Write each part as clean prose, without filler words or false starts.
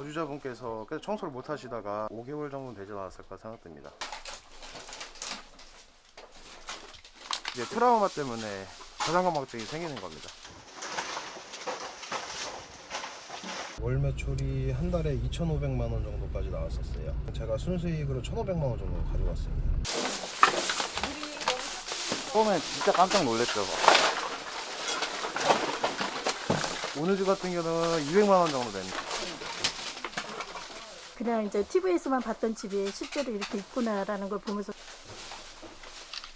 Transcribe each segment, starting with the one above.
거주자분께서 계속 청소를 못 하시다가 5개월 정도 되지 않았을까 생각됩니다. 이제 트라우마 때문에 저장감막증이 생기는 겁니다. 월 매출이 한 달에 2,500만 원 정도까지 나왔었어요. 제가 순수익으로 1,500만 원 정도 가져갔습니다. 처음에 진짜 깜짝 놀랐죠. 오늘 주 같은 경우는 200만 원 정도 됩니다. 그냥 이제 TV에서만 봤던 집이 실제로 이렇게 있구나라는 걸 보면서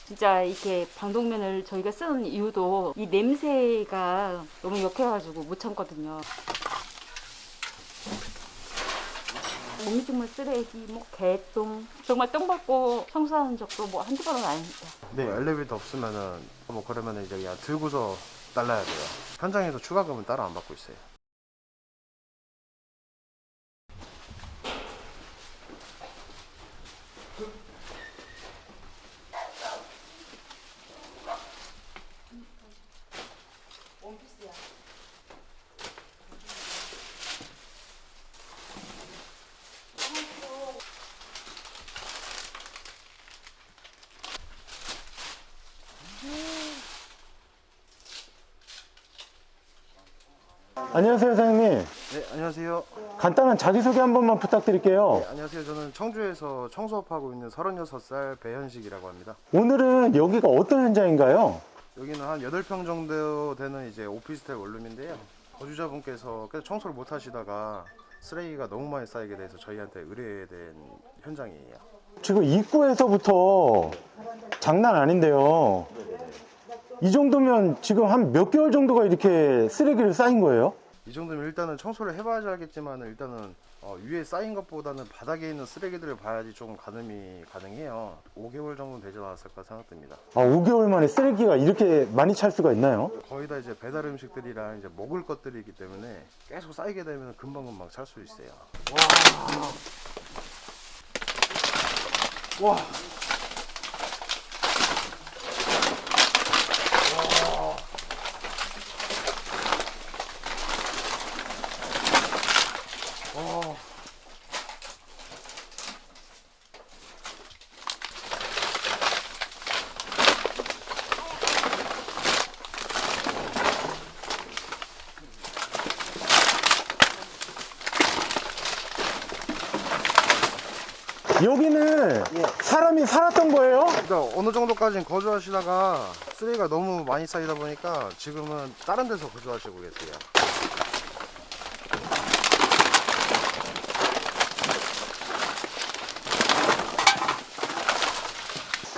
진짜 이렇게 방독면을 저희가 쓰는 이유도 이 냄새가 너무 역해가지고 못 참거든요. 음식물 쓰레기, 뭐 개똥, 정말 똥 밟고 청소하는 적도 뭐 한두 번은 아닙니다. 네, 엘리베이터 없으면은 뭐 그러면은 이제 그냥 들고서 날라야 돼요. 현장에서 추가금은 따로 안 받고 있어요. 안녕하세요, 사장님. 네, 안녕하세요. 간단한 자기소개 한 번만 부탁드릴게요. 네, 안녕하세요. 저는 청주에서 청소업하고 있는 36살 배현식이라고 합니다. 오늘은 여기가 어떤 현장인가요? 여기는 한 8평 정도 되는 이제 오피스텔 원룸인데요. 거주자분께서 계속 청소를 못 하시다가 쓰레기가 너무 많이 쌓이게 돼서 저희한테 의뢰된 현장이에요. 지금 입구에서부터 장난 아닌데요. 이 정도면 지금 한 몇 개월 정도가 이렇게 쓰레기를 쌓인 거예요? 이 정도면 일단은 청소를 해봐야지 알겠지만 일단은 위에 쌓인 것보다는 바닥에 있는 쓰레기들을 봐야지 좀 가늠이 가능해요. 5개월 정도 되지 않았을까 생각됩니다. 아, 5개월 만에 쓰레기가 이렇게 많이 찰 수가 있나요? 거의 다 이제 배달 음식들이랑 이제 먹을 것들이기 때문에 계속 쌓이게 되면 금방금방 찰 수 있어요. 와. 여기는 사람이 살았던 거예요? 그러니까 어느 정도까지는 거주하시다가 쓰레기가 너무 많이 쌓이다 보니까 지금은 다른 데서 거주하시고 계세요.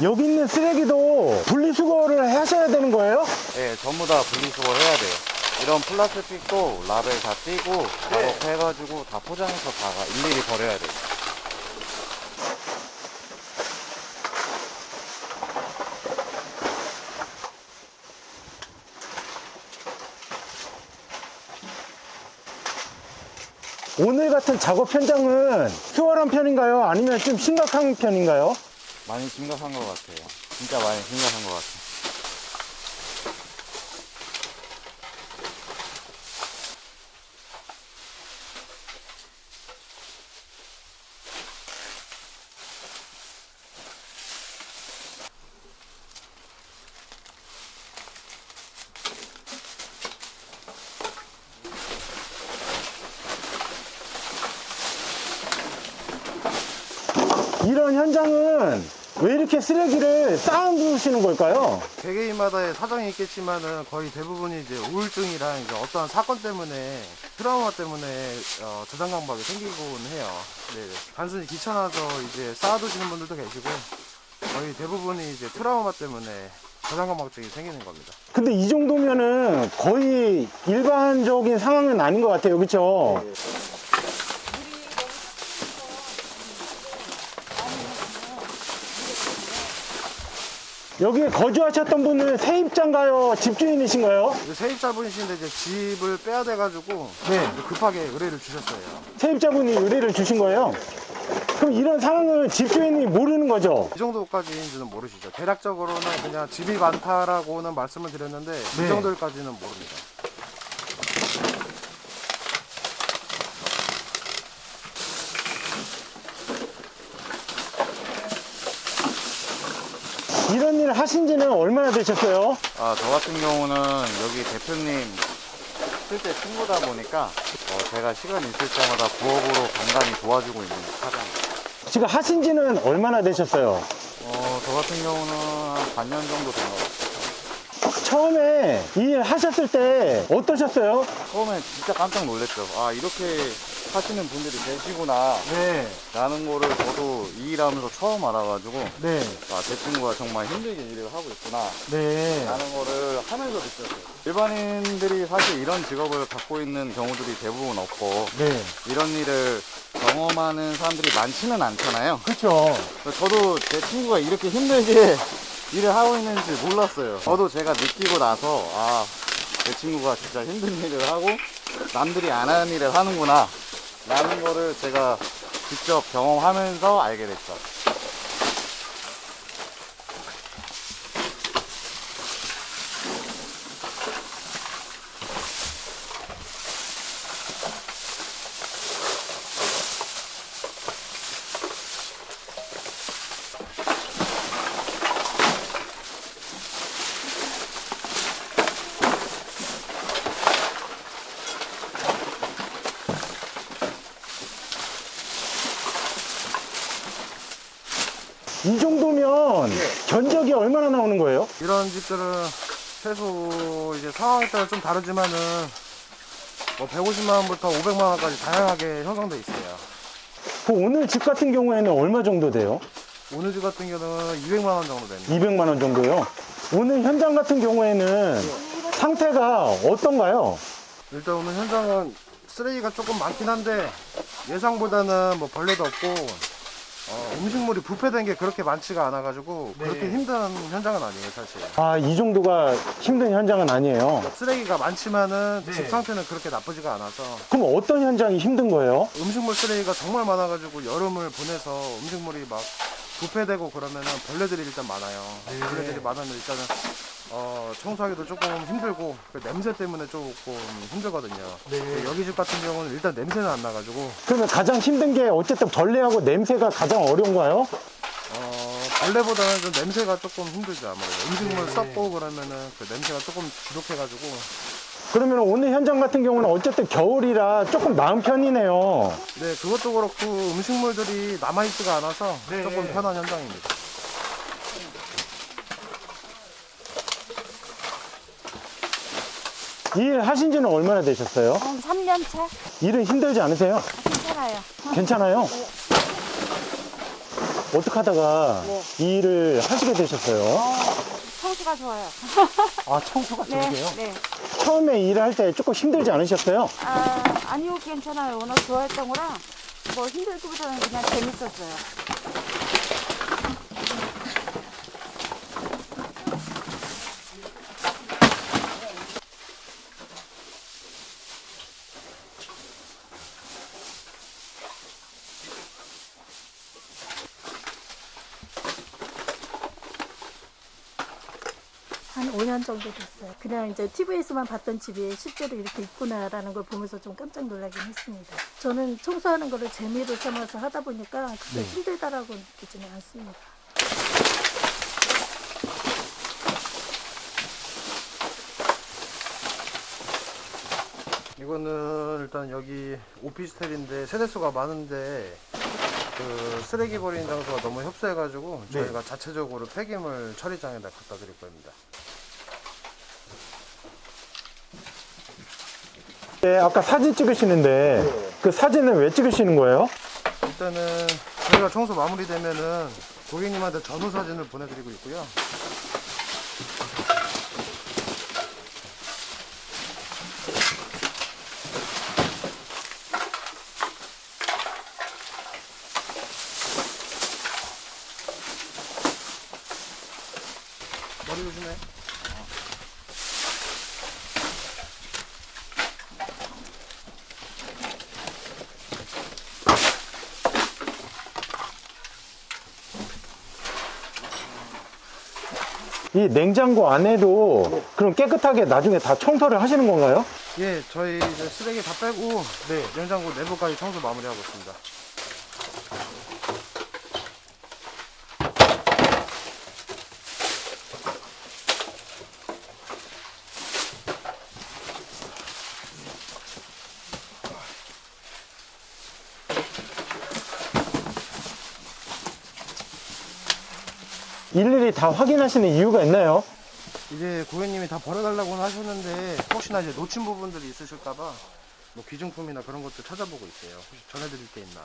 여기 있는 쓰레기도 분리수거를 하셔야 되는 거예요? 네, 전부 다 분리수거 해야 돼요. 이런 플라스틱도 라벨 다 띄고 작업해가지고 다 포장해서 다 일일이 버려야 돼요. 오늘 같은 작업 현장은 수월한 편인가요? 아니면 좀 심각한 편인가요? 많이 심각한 것 같아요. 진짜 많이 심각한 것 같아요. 이런 현장은 왜 이렇게 쓰레기를 쌓아두시는 걸까요? 개개인마다의 사정이 있겠지만은 거의 대부분이 이제 우울증이랑 이제 어떠한 사건 때문에 트라우마 때문에 저장 강박이 생기곤 해요. 네, 단순히 귀찮아서 이제 쌓아두시는 분들도 계시고 거의 대부분이 이제 트라우마 때문에 저장 강박증이 생기는 겁니다. 근데 이 정도면은 거의 일반적인 상황은 아닌 것 같아요. 그렇죠? 여기에 거주하셨던 분은 세입자인가요? 집주인이신가요? 이제 세입자분이신데 이제 집을 빼야 돼가지고 네. 급하게 의뢰를 주셨어요. 세입자분이 의뢰를 주신 거예요? 그럼 이런 상황은 집주인이 모르는 거죠? 이 정도까지인지는 모르시죠. 대략적으로는 그냥 집이 많다라고는 말씀을 드렸는데 이 정도까지는 모릅니다. 이런 일 하신 지는 얼마나 되셨어요? 저 같은 경우는 여기 대표님 실제 친구다 보니까 제가 시간 있을 때마다 부업으로 간간히 도와주고 있는 사장입니다. 지금 하신 지는 얼마나 되셨어요? 저 같은 경우는 한 반년 정도 된 것 같아요. 처음에 이 일 하셨을 때 어떠셨어요? 처음에 진짜 깜짝 놀랐죠. 아, 이렇게 하시는 분들이 계시구나 네. 라는 거를 저도 이 일하면서 처음 알아가지고 네. 아, 제 친구가 정말 힘들게 일을 하고 있구나 네. 라는 거를 하면서 느꼈어요. 일반인들이 사실 이런 직업을 갖고 있는 경우들이 대부분 없고 네. 이런 일을 경험하는 사람들이 많지는 않잖아요. 그렇죠. 저도 제 친구가 이렇게 힘들게 일을 하고 있는지 몰랐어요. 저도 제가 느끼고 나서 아, 제 친구가 진짜 힘든 일을 하고 남들이 안 하는 일을 하는구나 라는 거를 제가 직접 경험하면서 알게 됐죠. 이 정도면 견적이 얼마나 나오는 거예요? 이런 집들은 최소 이제 상황에 따라 좀 다르지만은 뭐 150만 원부터 500만 원까지 다양하게 형성돼 있어요. 그 오늘 집 같은 경우에는 얼마 정도 돼요? 오늘 집 같은 경우는 200만 원 정도 됩니다. 200만 원 정도요? 오늘 현장 같은 경우에는 상태가 어떤가요? 일단 오늘 현장은 쓰레기가 조금 많긴 한데 예상보다는 뭐 벌레도 없고 음식물이 부패된 게 그렇게 많지가 않아가지고 그렇게 힘든 현장은 아니에요 사실. 아, 이 정도가 힘든 현장은 아니에요. 쓰레기가 많지만은 집 상태는 그렇게 나쁘지가 않아서 그럼 어떤 현장이 힘든 거예요? 음식물 쓰레기가 정말 많아가지고 여름을 보내서 음식물이 막 부패되고 그러면은 벌레들이 일단 많아요. 벌레들이 많으면 일단은 청소하기도 조금 힘들고 그 냄새 때문에 조금 힘들거든요. 여기 집 같은 경우는 일단 냄새는 안 나가지고 그러면 가장 힘든 게 어쨌든 벌레하고 냄새가 가장 어려운가요? 벌레보다는 좀 냄새가 조금 힘들죠 아무래도. 음식물 썩고 그러면은 그 냄새가 조금 지독해가지고. 그러면 오늘 현장 같은 경우는 어쨌든 겨울이라 조금 나은 편이네요. 네, 그것도 그렇고 음식물들이 남아있지가 않아서 조금 편한 현장입니다. 이 일 하신 지는 얼마나 되셨어요? 한 3년 차? 일은 힘들지 않으세요? 괜찮아요. 괜찮아요? 어떻게 하다가 이 일을 하시게 되셨어요? 청수가 좋아요. 아, 청소가 좋으세요? 네. 처음에 일을 할 때 조금 힘들지 않으셨어요? 아니요, 괜찮아요. 워낙 좋아했던 거라 뭐 힘들기보다는 그냥 재밌었어요. 한 5년 정도 됐어요. 그냥 이제 TV에서만 봤던 집이 실제로 이렇게 있구나라는 걸 보면서 좀 깜짝 놀라긴 했습니다. 저는 청소하는 거를 재미로 삼아서 하다 보니까 그렇게 힘들다라고 느끼지는 않습니다. 이거는 일단 여기 오피스텔인데 세대수가 많은데 그 쓰레기 버리는 장소가 너무 협소해가지고 저희가 자체적으로 폐기물 처리장에다 갖다 드릴 겁니다. 네, 아까 사진 찍으시는데 그 사진을 왜 찍으시는 거예요? 일단은 저희가 청소 마무리되면은 고객님한테 전후 사진을 보내드리고 있고요. 머리 조심해. 이 냉장고 안에도 그럼 깨끗하게 나중에 다 청소를 하시는 건가요? 예, 저희 이제 쓰레기 다 빼고 냉장고 내부까지 청소 마무리하고 있습니다. 일일이 다 확인하시는 이유가 있나요? 이제 고객님이 다 버려달라고는 하셨는데 혹시나 이제 놓친 부분들이 있으실까봐 뭐 귀중품이나 그런 것도 찾아보고 있어요. 혹시 전해드릴 게 있나.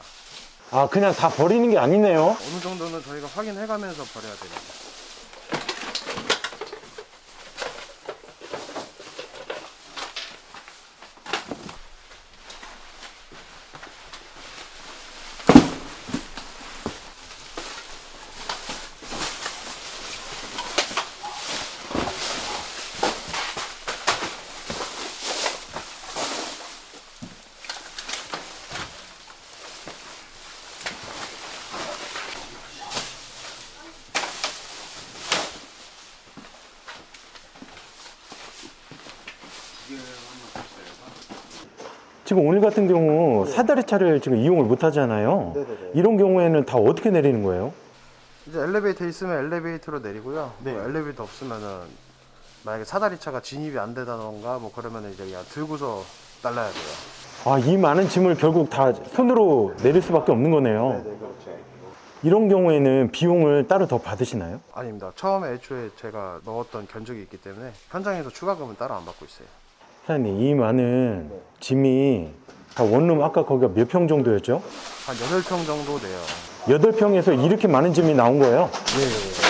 아, 그냥 다 버리는 게 아니네요. 어느 정도는 저희가 확인해가면서 버려야 됩니다. 지금 오늘 같은 경우 사다리 차를 지금 이용을 못 하잖아요. 네네네. 이런 경우에는 다 어떻게 내리는 거예요? 이제 엘리베이터 있으면 엘리베이터로 내리고요. 네. 뭐 엘리베이터 없으면은 만약에 사다리차가 진입이 안 되다던가 뭐 그러면 이제 그냥 들고서 날라야 돼요. 아, 이 많은 짐을 결국 다 손으로 내릴 수밖에 없는 거네요. 그렇죠. 이런 경우에는 비용을 따로 더 받으시나요? 아닙니다. 처음에 애초에 제가 넣었던 견적이 있기 때문에 현장에서 추가금은 따로 안 받고 있어요. 사장님, 이 많은 짐이 다 원룸 아까 거기가 몇 평 정도였죠? 한 8평 정도 돼요. 8평에서 이렇게 많은 짐이 나온 거예요? 네.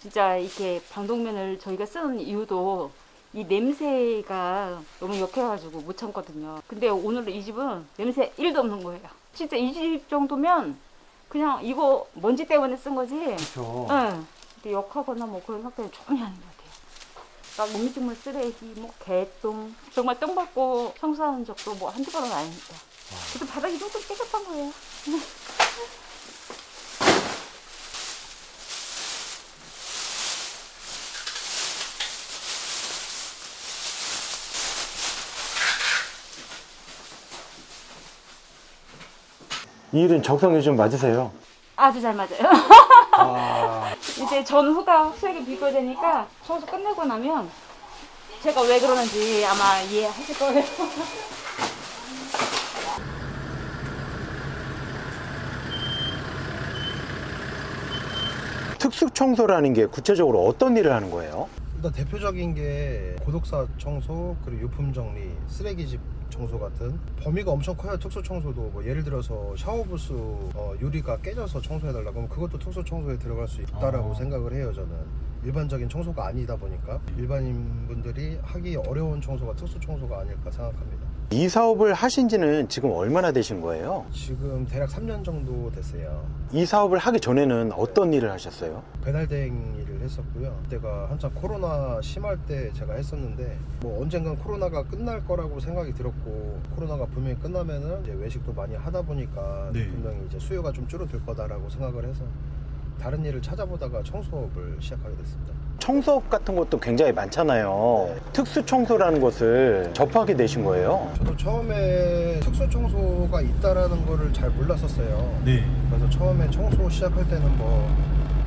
진짜 이렇게 방독면을 저희가 쓰는 이유도 이 냄새가 너무 역해가지고 못 참거든요. 근데 오늘 이 집은 냄새 1도 없는 거예요. 진짜 이 집 정도면 그냥 이거 먼지 때문에 쓴 거지. 그렇죠. 응. 근데 역하거나 뭐 그런 상태는 전혀 아닌 것 같아요. 막 음식물 쓰레기, 뭐 개똥, 정말 똥 밟고 청소하는 적도 뭐 한두 번은 아닙니다. 그래도 바닥이 조금 깨끗한 거예요. 이 일은 적성이 좀 맞으세요? 아주 잘 맞아요. 이제 전후가 확실하게 비교되니까 청소 끝내고 나면 제가 왜 그러는지 아마 이해하실 거예요. 특수 청소라는 게 구체적으로 어떤 일을 하는 거예요? 일단 대표적인 게 고독사 청소, 그리고 유품 정리, 쓰레기집 청소 같은 범위가 엄청 커요. 특수 청소도 뭐 예를 들어서 샤워부스 유리가 깨져서 청소해달라 그러면 그것도 특수 청소에 들어갈 수 있다라고 생각을 해요. 저는 일반적인 청소가 아니다 보니까 일반인분들이 하기 어려운 청소가 특수 청소가 아닐까 생각합니다. 이 사업을 하신 지는 지금 얼마나 되신 거예요? 지금 대략 3년 정도 됐어요. 이 사업을 하기 전에는 어떤 일을 하셨어요? 배달 대행 일을 했었고요. 그때가 한참 코로나 심할 때 제가 했었는데 뭐 언젠간 코로나가 끝날 거라고 생각이 들었고 코로나가 분명히 끝나면은 이제 외식도 많이 하다 보니까 분명히 이제 수요가 좀 줄어들 거다라고 생각을 해서 다른 일을 찾아보다가 청소업을 시작하게 됐습니다. 청소업 같은 것도 굉장히 많잖아요. 특수 청소라는 것을 접하게 되신 거예요? 저도 처음에 특수 청소가 있다라는 거를 잘 몰랐었어요. 네. 그래서 처음에 청소 시작할 때는 뭐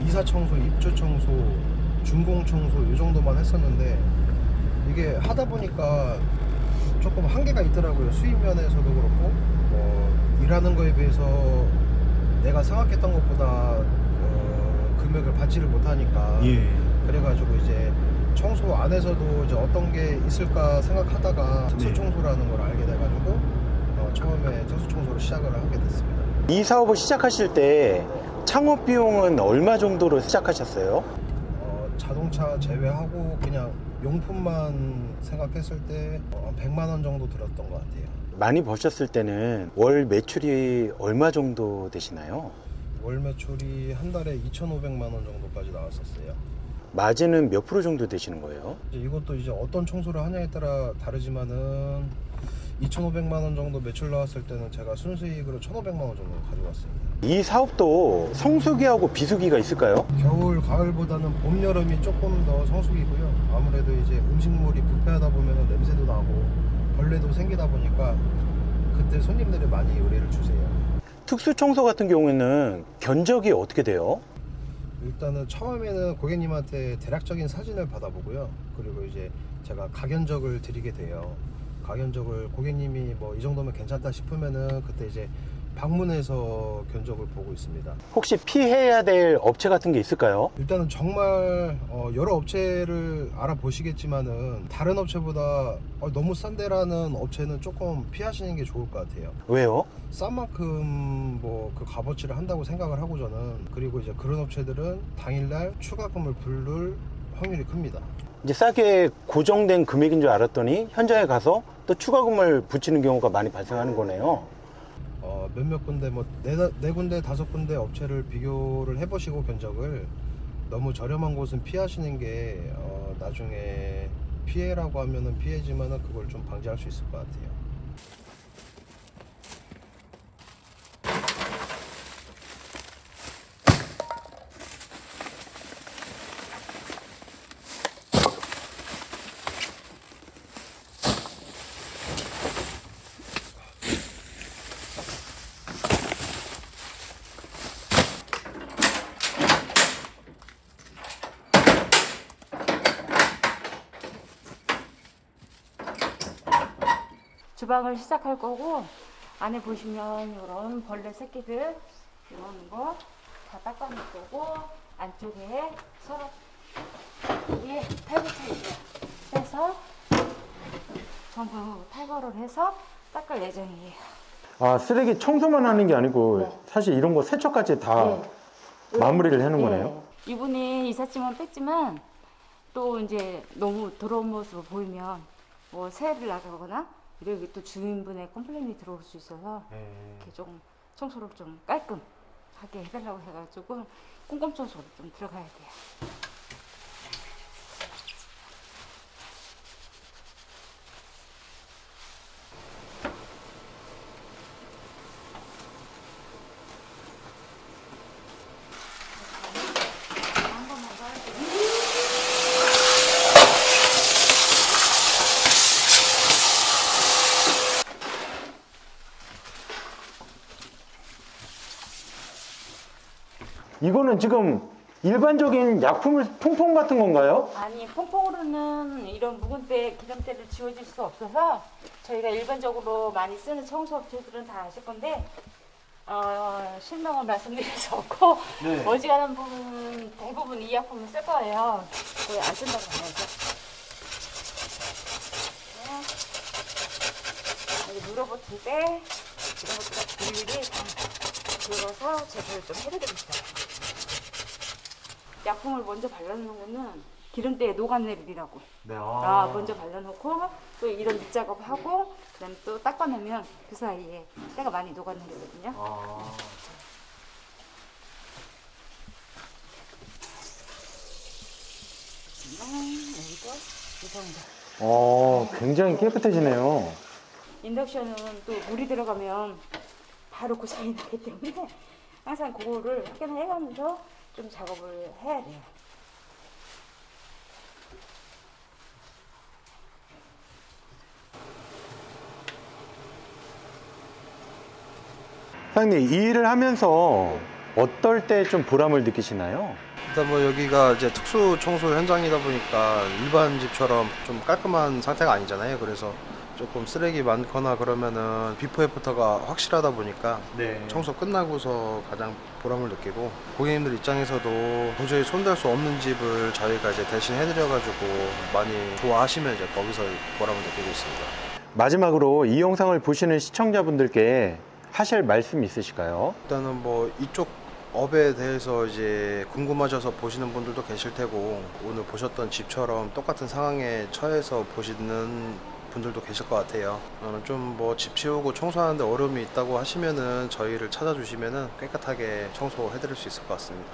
이사 청소, 입주 청소, 준공 청소 이 정도만 했었는데 이게 하다 보니까 조금 한계가 있더라고요. 수입 면에서도 그렇고 뭐 일하는 거에 비해서 내가 생각했던 것보다 금액을 받지를 못하니까 그래가지고 이제 청소 안에서도 이제 어떤 게 있을까 생각하다가 특수 청소라는 걸 알게 돼가지고 처음에 특수 청소를 시작을 하게 됐습니다. 이 사업을 시작하실 때 창업 비용은 얼마 정도로 시작하셨어요? 자동차 제외하고 그냥 용품만 생각했을 때 100만 원 정도 들었던 것 같아요. 많이 버셨을 때는 월 매출이 얼마 정도 되시나요? 월 매출이 한 달에 2,500만 원 정도까지 나왔었어요. 마진은 몇 프로 정도 되시는 거예요? 이제 이것도 이제 어떤 청소를 하냐에 따라 다르지만은 2,500만 원 정도 매출 나왔을 때는 제가 순수익으로 1,500만 원 정도 가져갔습니다. 이 사업도 성수기하고 비수기가 있을까요? 겨울, 가을보다는 봄, 여름이 조금 더 성수기고요. 아무래도 이제 음식물이 부패하다 보면 냄새도 나고 벌레도 생기다 보니까 그때 손님들이 많이 의뢰를 주세요. 특수 청소 같은 경우에는 견적이 어떻게 돼요? 일단은 처음에는 고객님한테 대략적인 사진을 받아보고요. 그리고 이제 제가 가견적을 드리게 돼요. 가견적을 고객님이 뭐 이 정도면 괜찮다 싶으면은 그때 이제 방문해서 견적을 보고 있습니다. 혹시 피해야 될 업체 같은 게 있을까요? 일단은 정말 여러 업체를 알아보시겠지만은 다른 업체보다 너무 싼데라는 업체는 조금 피하시는 게 좋을 것 같아요. 왜요? 싼 만큼 뭐 그 값어치를 한다고 생각을 하고 저는, 그리고 이제 그런 업체들은 당일날 추가금을 부를 확률이 큽니다. 이제 싸게 고정된 금액인 줄 알았더니 현장에 가서 또 추가금을 붙이는 경우가 많이 발생하는 거네요. 몇몇 군데 뭐 네 군데 다섯 군데 업체를 비교를 해보시고 견적을 너무 저렴한 곳은 피하시는 게 나중에 피해라고 하면은 피해지만은 그걸 좀 방지할 수 있을 것 같아요. 주방을 시작할 거고, 안에 보시면 이런 벌레 새끼들 이런 거 다 닦아낼 거고, 안쪽에 서랍 위에 탈부착이죠. 해서 전부 탈거를 해서 닦을 예정이에요. 아, 쓰레기 청소만 하는 게 아니고 사실 이런 거 세척까지 다 마무리를 하는 거네요. 이분이 이삿짐은 뺐지만 또 이제 너무 더러운 모습을 보이면 뭐 새를 나가거나 이렇게 또 주인분의 컴플레인이 들어올 수 있어서 이렇게 좀 청소를 좀 깔끔하게 해달라고 해가지고 꼼꼼 청소를 좀 들어가야 돼요. 이거는 지금 일반적인 약품을 퐁퐁 같은 건가요? 아니, 퐁퐁으로는 이런 묵은 때, 기름때를 지워줄 수 없어서 저희가 일반적으로 많이 쓰는 청소업체들은 다 아실 건데 실명을 말씀드릴 수 없고 어지간한 부분은 대부분 이 약품을 쓸 거예요. 거의 안 쓴다고 봐야죠. 여기 물어붙을 때 이런 것들을 일일이 들어가서 제거를 좀 해드리고 있어요. 약품을 먼저 발라놓는 거는 기름때에 녹아내리라고. 네. 먼저 발라놓고 또 이런 밑작업하고 그다음에 또 닦아내면 그 사이에 때가 많이 녹아내리거든요. 여기도 이 정도. 굉장히 깨끗해지네요. 인덕션은 또 물이 들어가면 바로 고장이 나기 때문에 항상 그거를 확인을 해가면서 좀 작업을 해야 돼요. 사장님, 이 일을 하면서 어떨 때 좀 보람을 느끼시나요? 일단 뭐 여기가 이제 특수 청소 현장이다 보니까 일반 집처럼 좀 깔끔한 상태가 아니잖아요. 그래서 조금 쓰레기 많거나 그러면은 비포 애프터가 확실하다 보니까 청소 끝나고서 가장 보람을 느끼고, 고객님들 입장에서도 도저히 손댈 수 없는 집을 저희가 이제 대신 해드려가지고 많이 좋아하시면 이제 거기서 보람을 느끼고 있습니다. 마지막으로 이 영상을 보시는 시청자분들께 하실 말씀 있으실까요? 일단은 뭐 이쪽 업에 대해서 이제 궁금하셔서 보시는 분들도 계실 테고, 오늘 보셨던 집처럼 똑같은 상황에 처해서 보시는 분들도 계실 것 같아요. 좀 뭐 집 치우고 청소하는데 어려움이 있다고 하시면은 저희를 찾아주시면은 깨끗하게 청소해 드릴 수 있을 것 같습니다.